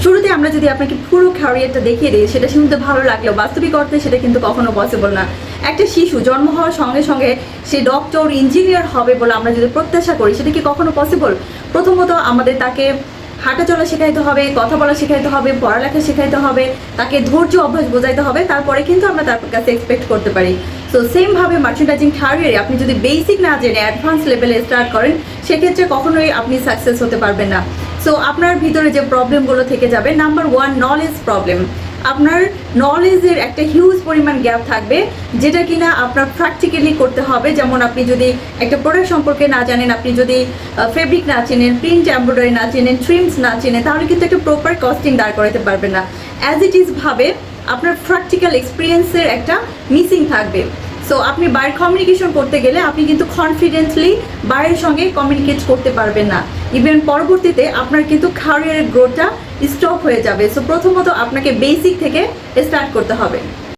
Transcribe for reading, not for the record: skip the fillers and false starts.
শুরুতে আমরা যদি আপনাকে পুরো ক্যারিয়ারটা দেখিয়ে দিই, সেটা শুনতে ভালো লাগলেও বাস্তবিক অর্থে সেটা কিন্তু কখনো পসিবল না। একটা শিশু জন্ম হওয়ার সঙ্গে সঙ্গে সে ডক্টর ইঞ্জিনিয়ার হবে বলে আমরা যদি প্রত্যাশা করি, সেটা কি কখনো পসিবল? প্রথমত আমাদের তাকে হাঁটা চলা শেখাইতে হবে, কথা বলা শেখাইতে হবে, পড়ালেখা শেখাইতে হবে, তাকে ধৈর্য অভ্যাস বোঝাইতে হবে, তারপরে কিন্তু আমরা তার কাছে এক্সপেক্ট করতে পারি। সো সেমভাবে মার্চেন্টাইজিং ক্যারিয়ারে আপনি যদি বেসিক না জেনে অ্যাডভান্স লেভেলে স্টার্ট করেন, সেক্ষেত্রে কখনোই আপনি সাকসেস হতে পারবেন না। সো আপনার ভিতরে যে প্রবলেমগুলো থেকে যাবে, নাম্বার 1 নলেজ প্রবলেম। আপনার নলেজের একটা হিউজ পরিমাণ গ্যাপ থাকবে, যেটা কিনা আপনার প্র্যাকটিক্যালি করতে হবে। যেমন আপনি যদি একটা প্রোডাক্ট সম্পর্কে না জানেন, আপনি যদি ফেব্রিক না চেনেন, প্রিন্ট এমব্রয়ডারি না চেনেন, ট্রিমস না চেনেন, তাহলে কিন্তু একটা প্রপার কস্টিং দাঁড় করাতে পারবেন না। অ্যাজ ইট ইজ ভাবে আপনার প্র্যাকটিক্যাল এক্সপিরিয়েন্সের একটা মিসিং থাকবে। সো আপনি বাইরের কমিউনিকেশন করতে গেলে আপনি কিন্তু কনফিডেন্টলি বাইরের সঙ্গে কমিউনিকেট করতে পারবেন না। ইভেন পরবর্তীতে আপনার কিন্তু ক্যারিয়ারের গ্রোথটা স্টপ হয়ে যাবে। সো প্রথমত আপনাকে বেসিক থেকে স্টার্ট করতে হবে।